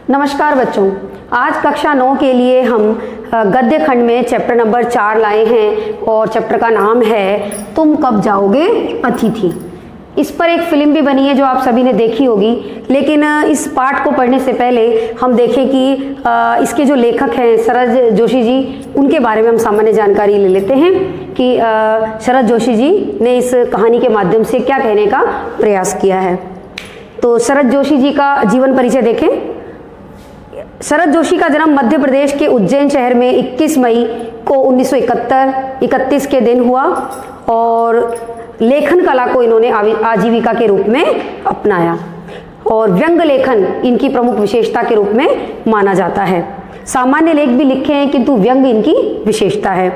नमस्कार बच्चों, आज कक्षा 9 के लिए हम गद्य खंड में चैप्टर नंबर 4 लाए हैं और चैप्टर का नाम है तुम कब जाओगे अतिथि। इस पर एक फिल्म भी बनी है जो आप सभी ने देखी होगी, लेकिन इस पाठ को पढ़ने से पहले हम देखें कि इसके जो लेखक हैं शरद जोशी जी, उनके बारे में हम सामान्य जानकारी ले लेते हैं कि शरद जोशी जी ने इस कहानी के माध्यम से क्या कहने का प्रयास किया है। तो शरद जोशी जी का जीवन परिचय देखें। शरद जोशी का जन्म मध्य प्रदेश के उज्जैन शहर में 21 मई को 1931 के दिन हुआ और लेखन कला को इन्होंने आजीविका के रूप में अपनाया और व्यंग लेखन इनकी प्रमुख विशेषता के रूप में माना जाता है। सामान्य लेख भी लिखे हैं किंतु व्यंग इनकी विशेषता है।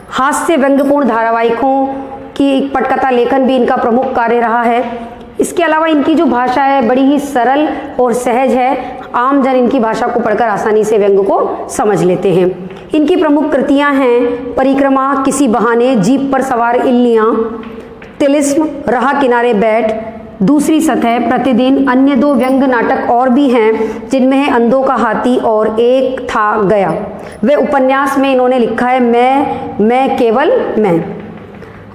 हास्य व्यंग्यपूर्ण धारावाहिकों की पटकथा लेखन भी इनका प्रमुख कार्य रहा है। इसके अलावा इनकी जो भाषा है बड़ी ही सरल और सहज है। आम जन इनकी भाषा को पढ़कर आसानी से व्यंग को समझ लेते हैं। इनकी प्रमुख कृतियां हैं परिक्रमा, किसी बहाने, जीप पर सवार इल्लियां, तिलिस्म, रहा किनारे बैठ, दूसरी सतह, प्रतिदिन। अन्य 2 व्यंग नाटक और भी हैं जिनमें है अंधों का हाथी और एक था गया। वे उपन्यास में इन्होंने लिखा है मैं केवल मैं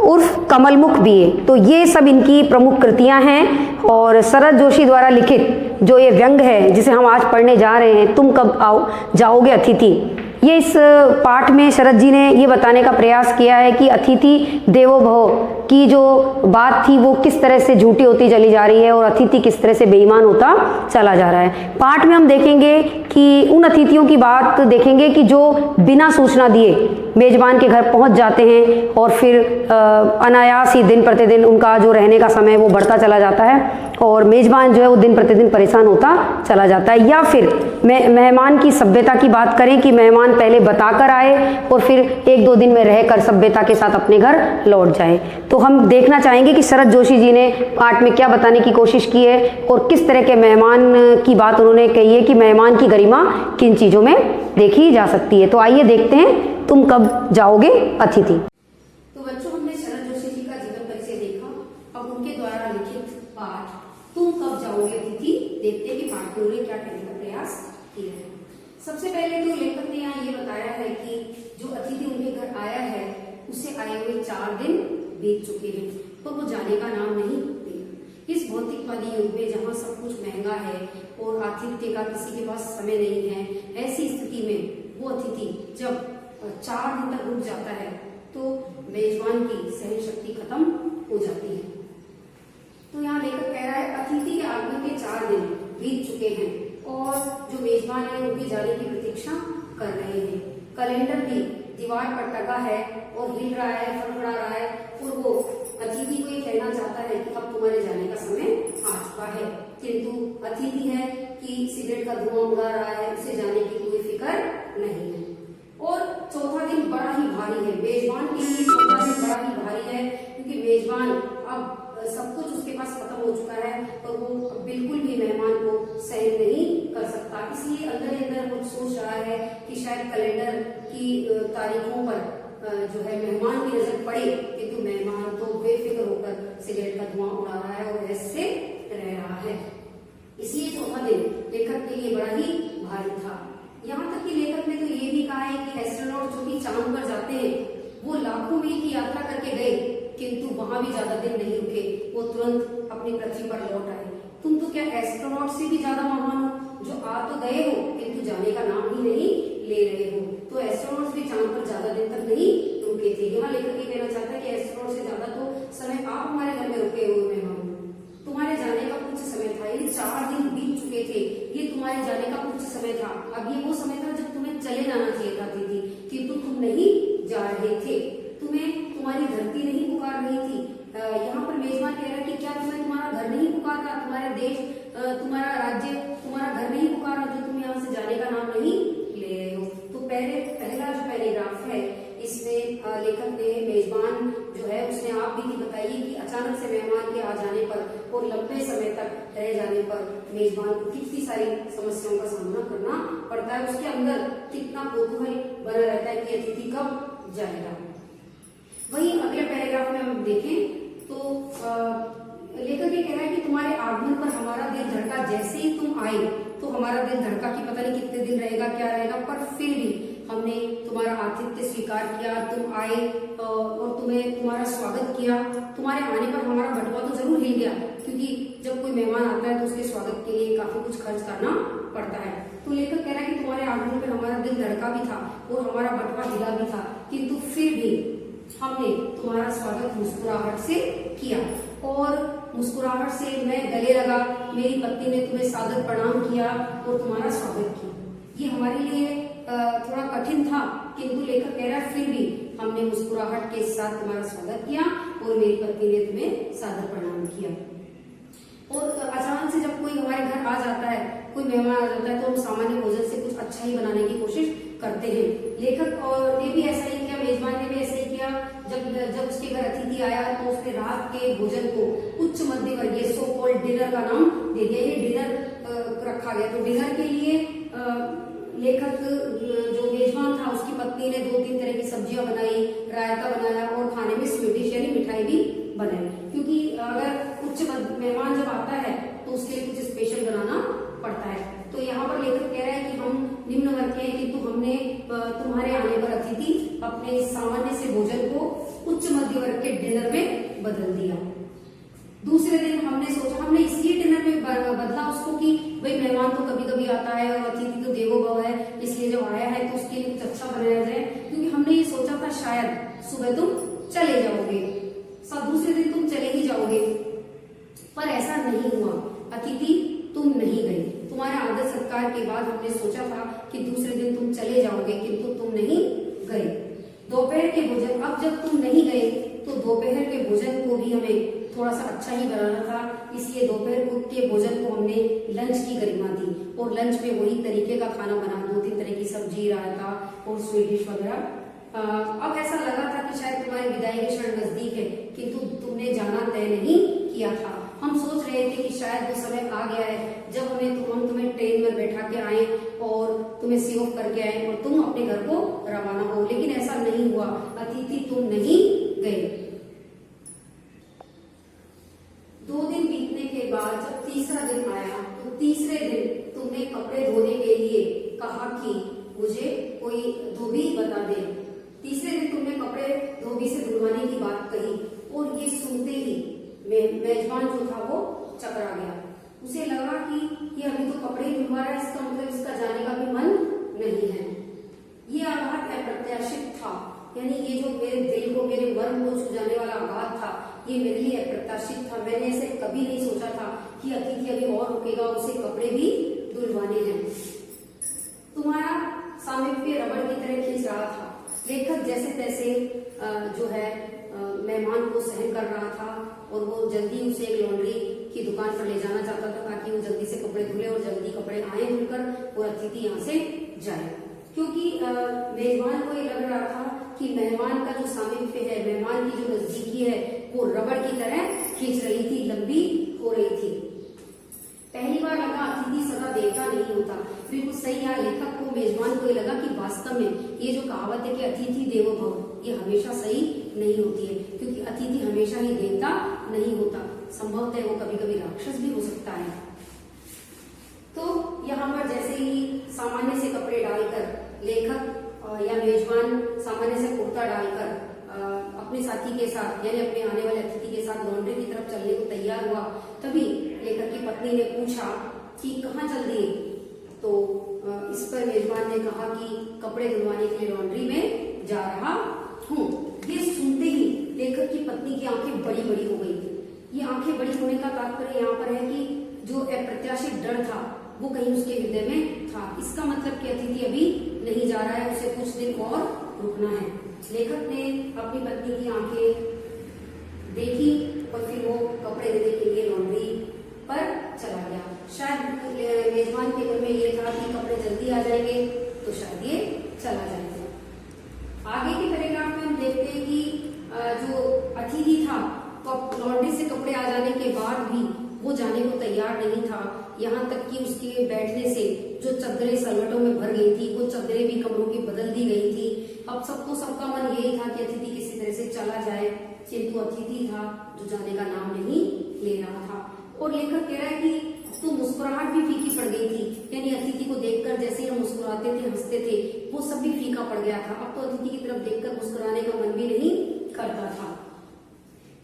उर्फ कमलमुख बीए। तो ये सब इनकी प्रमुख कृतियां हैं और शरद जोशी द्वारा लिखित जो ये व्यंग है जिसे हम आज पढ़ने जा रहे हैं, तुम कब जाओगे अतिथि, ये इस पाठ में शरद जी ने ये बताने का प्रयास किया है कि अतिथि देवो भव की जो बात थी वो किस तरह से झूठी होती चली जा रही है और अतिथि किस तरह से बेईमान होता चला जा रहा है। पाठ में हम देखेंगे कि उन अतिथियों की बात देखेंगे कि जो बिना सूचना दिए मेजबान के घर पहुंच जाते हैं और फिर अनायास ही दिन प्रतिदिन उनका जो रहने का समय वो बढ़ता चला जाता है और मेजबान जो है वो दिन प्रतिदिन परेशान होता चला जाता है। या फिर मेहमान की सभ्यता की बात करें कि मेहमान पहले बताकर आए और फिर 1-2 दिन में रहकर सभ्यता के साथ अपने घर लौट जाए। तो हम देखना चाहेंगे कि शरद जोशी जी ने पाठ में क्या बताने की कोशिश की है और किस तरह के मेहमान की बात उन्होंने कही है कि मेहमान की गरिमा किन चीज़ों में देखी जा सकती है। तो आइए देखते हैं तुम कब जाओगे अतिथि। तो बच्चों, हमने शरद जोशी जी का जीवन परिचय देखा। अब उनके द्वारा लिखित पाठ तुम कब जाओगे अतिथि देखते हैं कि पाठ में उन्होंने क्या कहने का प्रयास किया है। सबसे पहले तो लेखक ने यहाँ ये बताया है कि जो अतिथि उनके घर आया है उसे आए हुए 4 दिन बीत चुके हैं पर वो जाने का नाम नहीं लिया। इस भौतिकवादी युग में जहाँ सब कुछ महंगा है और आतिथ्य का किसी के पास समय नहीं है, ऐसी स्थिति में वो अतिथि जब 4 दिन तक रुक जाता है तो मेजबान की सहन शक्ति खत्म हो जाती है। तो यहाँ लेखक कह रहा है अतिथि के आगमन के 4 दिन बीत चुके हैं और जो मेजबान है उनके जाने की प्रतीक्षा कर रहे हैं। कैलेंडर भी दीवार पर टंगा है और हिल रहा है, फड़फड़ा रहा है और वो अतिथि को ये कहना चाहता है कि अब तुम्हारे जाने का समय आ चुका है, किंतु अतिथि है कि सिगरेट का धुआं उड़ा रहा है, उसे जाने की कोई फिक्र नहीं है। और चौथा दिन बड़ा ही भारी है मेजबान के लिए। चौथा दिन बड़ा ही भारी है क्योंकि मेजबान अब सब कुछ उसके पास खत्म हो चुका है और वो बिल्कुल भी मेहमान को सहन नहीं कर सकता। इसलिए अंदर ही अंदर वो सोच रहा है कि शायद कैलेंडर की तारीखों पर जो है मेहमान की नजर पड़े, किंतु मेहमान तो बेफिक्र होकर सिगरेट का धुआं उड़ा रहा है और ऐसे रह रहा है। इसलिए चौथा दिन लेखक के लिए बड़ा ही भारी था। यहाँ तक कि लेखक ने तो ये भी कहा है कि एस्ट्रोनॉट जो कि चांद पर जाते हैं वो लाखों मील की यात्रा करके गए किंतु वहां भी ज्यादा दिन नहीं रुके, वो तुरंत अपनी पृथ्वी पर लौट आए। तुम तो क्या एस्ट्रोनॉट से भी ज्यादा महान हो जो आ तो गए हो किंतु जाने का नाम ही नहीं ले रहे हो। तो एस्ट्रोनॉट्स भी चांद पर ज्यादा दिन तक नहीं रुके थे। यहाँ लेखक ये कहना चाहता है कि एस्ट्रोनॉट से ज्यादा तो समय आप हमारे घर में रुके हुए मेहमान, तुम्हारे जाने का कुछ समय था। ये 4 दिन बीत चुके थे, ये तुम्हारे जाने का कुछ समय था। अब ये वो समय था जब तुम्हें चले जाना चाहिए था दीदी, किंतु तुम नहीं जा रहे थे। तुम्हें तुम्हारी धरती नहीं पुकार रही थी। यहाँ पर मेजबान कह रहा है कि क्या तुम्हें तुम्हारा घर नहीं पुकार रहा, तुम्हारे देश, तुम्हारा राज्य, तुम्हारा घर नहीं पुकार रहा जो तुम यहाँ से जाने का नाम नहीं ले रहे हो। तो पहला जो पैराग्राफ है इसमें लेखक ने मेजबान जो है उसने आप भी बताइए कि अचानक से मेहमान के आ जाने पर और लंबे समय तक रह जाने पर मेजबान को कितनी सारी समस्याओं का सामना करना पड़ता है। उसके अंदर कितना कौतूहल बना रहता है कि अतिथि कब जाएगा। वहीं अगले पैराग्राफ में हम देखें तो लेखक ये कह रहा है कि तुम्हारे आगमन पर हमारा दिल धड़का, जैसे ही तुम आए तो हमारा दिल धड़का कि पता नहीं कितने दिन रहेगा, क्या रहेगा, पर फिर भी हमने तुम्हारा आतिथ्य स्वीकार किया, तुम आए और तुम्हारा स्वागत किया। तुम्हारे आने पर हमारा बटुआ तो जरूर हिल गया, क्योंकि जब कोई मेहमान आता है तो उसके स्वागत के लिए काफी कुछ खर्च करना पड़ता है। तो लेखक कह रहा है कि तुम्हारे आगमन पर हमारा दिल धड़का भी था और हमारा बटुआ हिला भी था, किंतु फिर भी हमने तुम्हारा स्वागत मुस्कुराहट से किया। और मुस्कुराहट से मैं गले लगा, मेरी पत्नी ने तुम्हें सादर प्रणाम किया और तुम्हारा स्वागत किया। ये हमारे लिए थोड़ा कठिन था, किंतु लेखक कह रहा है फिर भी हमने मुस्कुराहट के साथ तुम्हारा स्वागत किया और मेरी पत्नी ने तुम्हें सादर प्रणाम किया। और अचानक से जब कोई हमारे घर आ जाता है, कोई मेहमान आ जाता है, तो हम सामान्य भोजन से कुछ अच्छा ही बनाने की कोशिश करते हैं। लेखक और ने भी ऐसा ही किया, मेजबान ने भी ऐसा ही किया। जब उसके घर अतिथि आया तो उसने रात के भोजन को उच्च मध्य वर्गीय सो कॉल्ड डिनर का नाम दे दिया। ये डिनर रखा गया। तो डिनर के लिए लेखक जो मेजबान था उसकी पत्नी ने 2-3 तरह की सब्जियां बनाई, रायता बनाया और खाने में स्वीट डिश यानी मिठाई भी बनाई, क्योंकि अगर उच्च मेहमान जब आता है तो उसके लिए कुछ स्पेशल बनाना पड़ता है। तो यहाँ पर लेखक कह रहा है कि हम निम्न वर्ग के हैं, किंतु हमने तुम्हारे आने पर अतिथि अपने सामान्य से भोजन को उच्च मध्य वर्ग के डिनर में बदल दिया। दूसरे दिन हमने इसलिए डिनर में बदला उसको कि भाई मेहमान तो कभी कभी आता है और अतिथि तो देवो भव है, इसलिए जब आया है तो उसके लिए कुछ अच्छा बनाया जाए, क्योंकि हमने ये सोचा था शायद सुबह तुम चले जाओगे, दूसरे दिन तुम चले ही जाओगे, पर ऐसा नहीं हुआ। अतिथि तुम नहीं गए। तुम्हारे आदर सत्कार के बाद हमने सोचा था कि दूसरे दिन तुम चले जाओगे, किंतु तुम नहीं गए। दोपहर के भोजन, अब जब तुम नहीं गए तो दोपहर के भोजन को भी हमें थोड़ा सा अच्छा ही बनाना था, इसलिए दोपहर के भोजन को हमने लंच की गरिमा दी और लंच में वही तरीके का खाना बना, 2-3 तरह की सब्जी, रायता और स्वीट डिश वगैरह। अब ऐसा लगा था कि शायद तुम्हारी विदाई के क्षण नजदीक है, किंतु तुमने जाना तय नहीं किया था। हम सोच रहे थे कि शायद वो समय आ गया है जब हम तुम्हें ट्रेन में बैठा के आए और तुम्हें सी ऑफ करके आए और तुम अपने घर को रवाना हो, लेकिन ऐसा नहीं हुआ। अतिथि तुम नहीं गए। 2 दिन बीतने के बाद जब तीसरा दिन आया तो तीसरे दिन तुमने कपड़े धोने के लिए कहा कि मुझे कोई धोबी बता दे। तीसरे दिन तुमने कपड़े धोबी से धुलवाने की बात कही और ये सुनते ही मेजबान जो था वो चकरा गया। उसे लगा कि ये अभी तो कपड़े ही धुलवा रहा है, इसका मतलब इसका जाने का भी मन नहीं है। ये आघात अप्रत्याशित था, यानी ये जो मेरे दिल को, मेरे मर्म को छू जाने वाला आघात था, ये मेरे लिए अप्रत्याशित था। मैंने ऐसे कभी नहीं सोचा था कि अतिथि अभी और रुकेगा, उसे कपड़े भी धुलवाने हैं। तुम्हारा सामीप्य रबड़ की तरह खींच रहा था। लेखक जैसे तैसे जो है मेहमान को सहन कर रहा था और वो जल्दी उसे एक लॉन्ड्री की दुकान पर ले जाना चाहता था ताकि वो जल्दी से कपड़े धुले और जल्दी कपड़े आए धुलकर और अतिथि यहाँ से जाए, क्योंकि मेहमान को ये लग रहा था कि मेहमान का जो सामीप्य है, मेहमान की जो नजदीकी है, वो रबड़ की तरह खींच रही थी, लंबी हो रही थी। पहली बार लगा अतिथि सदा देवता नहीं होता। बिल्कुल सही। यहाँ लेखक को, मेजबान को ये लगा कि वास्तव में ये जो कहावत है कि अतिथि देवो भव, ये हमेशा सही नहीं होती है, क्योंकि अतिथि हमेशा ही देवता नहीं होता। संभवतः वो कभी कभी राक्षस भी हो सकता है। तो यहाँ पर जैसे ही सामान्य से कपड़े डालकर लेखक या मेजबान सामान्य से कुर्ता डालकर अपने साथी के साथ यानी अपने आने वाले अतिथि के साथ लॉन्ड्री की तरफ चलने को तैयार हुआ, तभी लेखक की पत्नी ने पूछा कि कहाँ चल दिए। तो इस पर मेजबान ने कहा कि कपड़े धुलवाने के लिए लॉन्ड्री में जा रहा हूँ। ये सुनते ही लेखक की पत्नी की आंखें बड़ी बड़ी हो गई। ये आंखें बड़ी होने का तात्पर्य यहाँ पर है कि जो अप्रत्याशित डर था वो कहीं उसके हृदय में था। इसका मतलब कि अतिथि अभी नहीं जा रहा है, उसे कुछ दिन और रुकना है। लेखक ने अपनी पत्नी की आंखें देखी और फिर वो कपड़े देने के लिए लॉन्ड्री पर चला गया। शायद मेजबान के मन में ये था कि कपड़े जल्दी आ जाएंगे तो शायद ये चला जाएगा। आगे के पैराग्राफ में हम देखते हैं कि जो अतिथि था तो लॉन्ड्री से कपड़े आ जाने के बाद भी वो जाने को तैयार नहीं था। यहाँ तक कि उसके बैठने से जो चद्दरें सलवटों में भर गई थी, वो चद्दरें भी कमरों की बदल दी गई थी। अब सबका मन यही था कि अतिथि किसी तरह से चला जाए, किंतु अतिथि था जो जाने का नाम नहीं ले रहा था। और लेखक कह रहा है कि तो मुस्कुराहट भी फीकी पड़ गई थी, यानी अतिथि को देखकर जैसे हम मुस्कुराते थे, हंसते थे, वो सब भी फीका पड़ गया था। अब तो अतिथि की तरफ देखकर मुस्कुराने का मन भी नहीं करता था।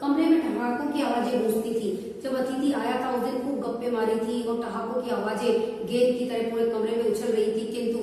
कमरे में ठहाकों की आवाजें गूंजती थी। जब अतिथि आया था उस दिन खूब गप्पे मारी थी और ठहाकों की आवाजें गेंद की तरह पूरे कमरे में उछल रही थी, किंतु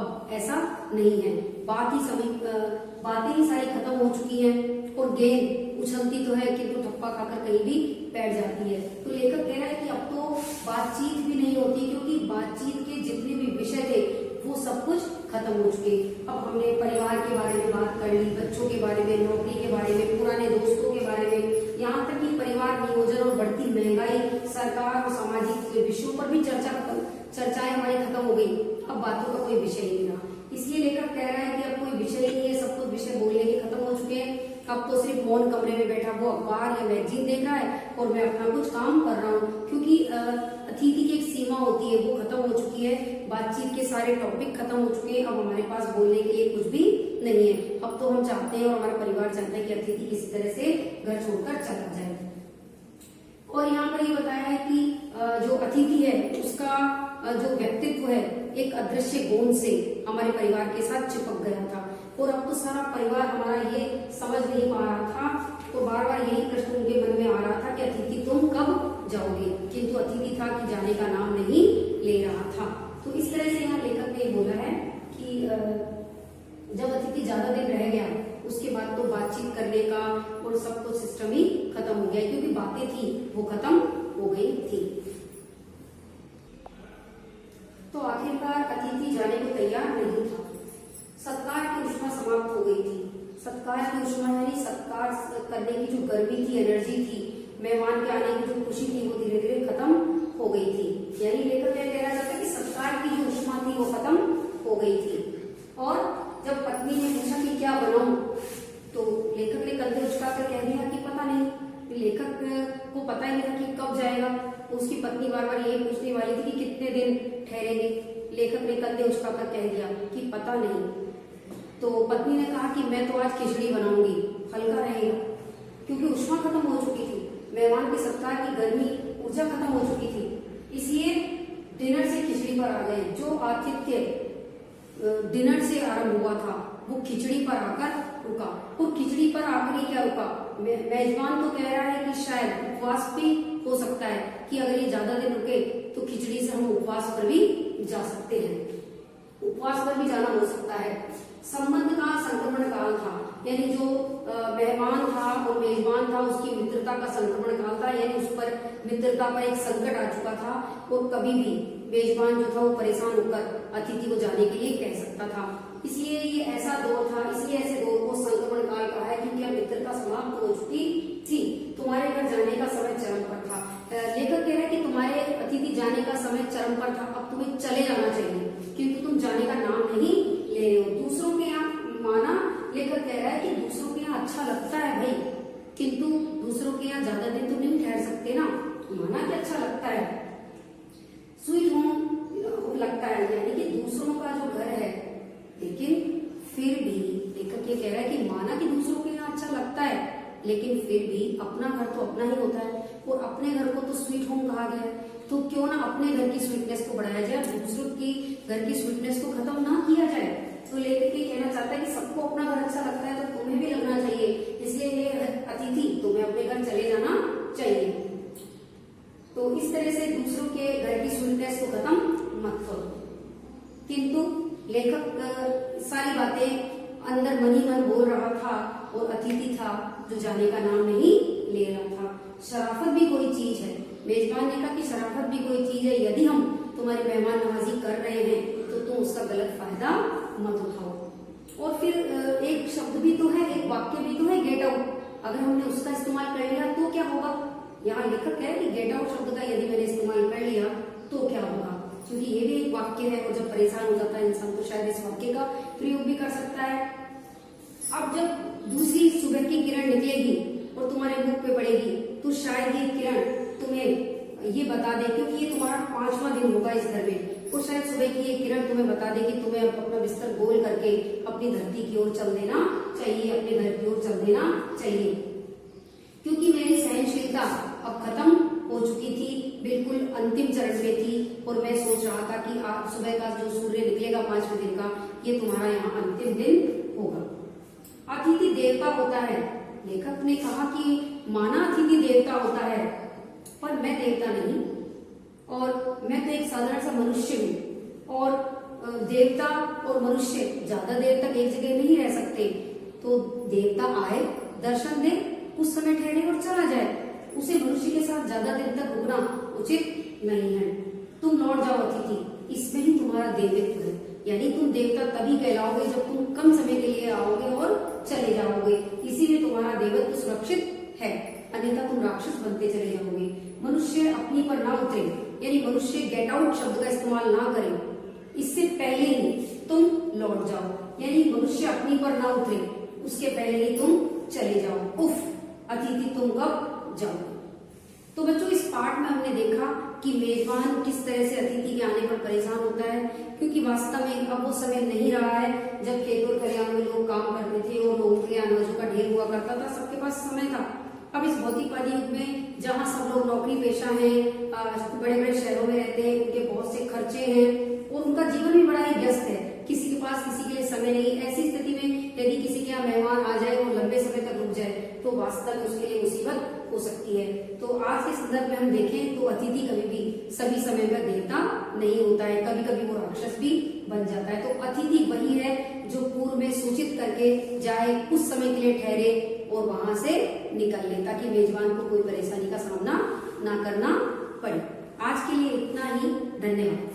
अब ऐसा नहीं है। बातें ही सारी खत्म हो चुकी हैं और गेंद उछलती तो है किंतु ठप्पा खाकर कहीं भी बैठ जाती है। तो लेखक कह रहा है कि अब तो बातचीत भी नहीं होती, क्योंकि बातचीत के जितने भी विषय थे वो सब कुछ खत्म हो चुके। अब हमने परिवार के बारे में बात कर ली, बच्चों के बारे में, नौकरी के बारे में, पुराने दोस्तों के बारे में, यहाँ तक कि परिवार नियोजन और बढ़ती महंगाई, सरकार और सामाजिक विषयों पर भी चर्चाएं हमारी खत्म हो गई। अब बातों का कोई विषय नहीं रहा। इसलिए लेखक कह रहा है कि अब कोई विषय नहीं है, सब कुछ विषय बोलने के खत्म हो चुके हैं। अब तो सिर्फ मौन कमरे में बैठा वो अखबार या मैगजीन देख रहा है और मैं अपना कुछ काम कर रहा हूँ, क्योंकि अतिथि की एक सीमा होती है वो खत्म हो चुकी है। बातचीत के सारे टॉपिक खत्म हो चुके हैं। अब हमारे पास बोलने के लिए कुछ भी नहीं है। अब तो हम चाहते हैं और हमारा परिवार चाहता है कि अतिथि किसी तरह से घर छोड़कर चला जाए। और यहाँ पर ये बताया है कि जो अतिथि है उसका जो व्यक्तित्व है एक अदृश्य गोंद से हमारे परिवार के साथ चिपक गया था, और अब तो सारा परिवार हमारा ये समझ नहीं पा रहा था। तो बार बार यही प्रश्न उनके मन में आ रहा था कि अतिथि तुम कब जाओगे, किंतु अतिथि था कि जाने का नाम नहीं ले रहा था। तो इस तरह से यहाँ लेखक ने बोला है कि जब अतिथि ज्यादा दिन रह गया उसके बाद तो बातचीत करने का और सब कुछ सिस्टम ही खत्म हो गया, क्योंकि बातें थी वो खत्म हो गई थी। तो आखिरकार अतिथि जाने को तैयार नहीं था। सत्कार की उष्मा समाप्त हो गई थी। सत्कार की उष्मा यानी सत्कार करने की जो गर्मी थी, एनर्जी थी, मेहमान के आने की जो खुशी थी वो धीरे धीरे खत्म हो गई थी। यानी लेखक क्या कहना चाहता है कि सत्कार की जो उष्मा थी वो खत्म हो गई थी। और जब पत्नी ने पूछा कि क्या बनाऊं, तो लेखक ने कंधे उचकाकर कह दिया कि पता नहीं। लेखक को पता ही नहीं था कि कब जाएगा। उसकी पत्नी बार बार यही पूछने वाली थी कि कितने दिन ठहरेंगे। लेखक ने कंधे उचकाकर कह दिया कि पता नहीं। तो पत्नी ने कहा कि मैं तो आज खिचड़ी बनाऊंगी, हल्का रहेगा, क्योंकि उष्मा खत्म हो चुकी थी, मेहमान के सत्कार की गर्मी, ऊर्जा खत्म हो चुकी थी। इसलिए डिनर से खिचड़ी पर आ गए। जो आतिथ्य डिनर से आरंभ हुआ था वो खिचड़ी पर आकर रुका। और खिचड़ी पर आकर ही क्या रुका, मेजबान तो कह रहा है कि शायद उपवास भी हो सकता है, कि अगर ये ज्यादा दिन रुके तो खिचड़ी से हम उपवास पर भी जा सकते हैं, उपवास पर भी जाना हो सकता है। संबंध का संक्रमण काल था, यानी जो मेहमान था और मेजबान था उसकी मित्रता का संक्रमण काल था, यानी उस पर मित्रता पर एक संकट आ चुका था। और कभी भी मेजबान जो था वो परेशान होकर अतिथि को जाने के लिए कह सकता था। इसलिए ये ऐसा दौर था, इसलिए ऐसे दौर को संक्रमण काल कहा है, क्योंकि अब मित्रता समाप्त हो चुकी थी। तुम्हारे घर जाने का समय चरम पर था। लेखक कह रहे हैं कि तुम्हारे अतिथि जाने का समय चरम पर था, अब तुम्हें चले जाना चाहिए, क्योंकि तुम जाने का नाम नहीं ले रहे हो। दूसरों के यहाँ माना, लेखक कह रहा है कि दूसरों के यहाँ अच्छा लगता है भाई, किंतु दूसरों के यहाँ ज्यादा दिन तो नहीं ठहर सकते ना। माना कि अच्छा लगता है, स्वीट होम लगता है, यानी कि दूसरों का जो घर है, लेकिन फिर भी लेखक ये कह रहा है कि माना कि दूसरों के यहाँ अच्छा लगता है, लेकिन फिर भी अपना घर तो अपना ही होता है, और अपने घर को तो स्वीट होम कहा गया है। तो क्यों ना अपने घर की स्वीटनेस को बढ़ाया जाए, दूसरों की घर की स्वीटनेस को खत्म ना किया जाए। तो लेखक ये कहना चाहता है कि सबको अपना घर अच्छा लगता है तो तुम्हें भी लगना चाहिए, इसलिए ये अतिथि तुम्हें अपने घर चले जाना चाहिए। तो इस तरह से दूसरों के घर की स्वीटनेस को खत्म मत करो। किंतु लेखक सारी बातें अंदर मन ही मन बोल रहा था, और अतिथि था जो जाने का नाम नहीं ले रहा था। शराफत भी कोई चीज है। मेजबान ने कहा कि शराफत भी कोई चीज है, यदि हम तुम्हारी मेहमान नवाजी कर रहे हैं तो तुम उसका गलत फायदा मत उठाओ। और फिर एक शब्द भी तो है, एक वाक्य भी तो है, गेट आउट। अगर हमने उसका इस्तेमाल कर लिया तो क्या होगा। यहाँ लेखक कह रहे हैं कि गेट आउट शब्द का यदि मैंने इस्तेमाल कर लिया तो क्या होगा, क्योंकि ये भी एक वाक्य है, और जब परेशान हो जाता है इंसान तो शायद इस वाक्य का प्रयोग भी कर सकता है। अब जब दूसरी सुबह की किरण निकलेगी और तुम्हारे मुख पे पड़ेगी, तो शायद ये किरण तुम्हें ये बता दे, क्योंकि ये तुम्हारा 5वां दिन होगा इस घर में, और शायद सुबह की ये किरण तुम्हें बता दे कि तुम्हें अपना बिस्तर गोल करके अपनी धरती की ओर चल देना चाहिए, अपने घर की ओर चल देना चाहिए, क्योंकि मेरी सहनशीलता अब खत्म हो चुकी थी बिल्कुल अंतिम चरण पे थी और मैं सोच रहा था कि आज सुबह का जो सूर्य निकलेगा 5वें दिन का, ये तुम्हारा यहाँ अंतिम दिन होगा। अतिथि देवता होता है। लेखक ने कहा कि माना अतिथि देवता होता है, पर मैं देवता नहीं और मैं तो एक साधारण सा मनुष्य हूँ और देवता और मनुष्य ज्यादा देर तक एक जगह नहीं रह सकते। तो देवता आए, दर्शन दे, कुछ समय ठहरे और चला जाए। उसे मनुष्य के साथ ज्यादा देर तक रुकना उचित नहीं है। तुम लौट जाओ अतिथि, इसमें ही तुम्हारा देवत्व है। यानी तुम देवता तभी कहलाओगे जब तुम कम समय के लिए आओगे और चले जाओगे, इसीलिए तुम्हारा देवत्व सुरक्षित है, अन्यथा तुम राक्षस बनते चले जाओगे। मनुष्य अपनी पर ना उतरे, यानी मनुष्य गेट आउट शब्द का इस्तेमाल ना करें, इससे पहले ही तुम लौट जाओ। यानी मनुष्य अपनी पर ना उतरे, उसके पहले ही तुम चले जाओ। उफ, अतिथि तुम कब जाओगे। तो बच्चों इस पाठ में हमने देखा कि मेजबान किस तरह से अतिथि के आने पर परेशान होता है, क्योंकि वास्तव में अब वो समय नहीं रहा है जब खेत और खलिहान में लोग काम करते थे और लोगों के लिए अनाजों का ढेर हुआ करता था, सबके पास समय था। अब इस भौतिकवादी युग में जहाँ सब लोग नौकरी पेशा हैं, बड़े बड़े शहरों में रहते हैं, उनके बहुत से खर्चे हैं और उनका जीवन भी बड़ा ही व्यस्त है, किसी के पास किसी के लिए समय नहीं। ऐसी स्थिति में यदि किसी के यहाँ मेहमान आ जाए और लंबे समय तक रुक जाए तो वास्तव में उसके लिए मुसीबत हो सकती है। तो आज के संदर्भ में हम देखें तो अतिथि कभी भी सभी समय में देवता नहीं होता है, कभी कभी वो राक्षस भी बन जाता है। तो अतिथि वही है जो पूर्व में सूचित करके जाए, कुछ समय के लिए ठहरे और वहां से निकल ले, ताकि मेजबान को कोई परेशानी का सामना ना करना पड़े। आज के लिए इतना ही, धन्यवाद।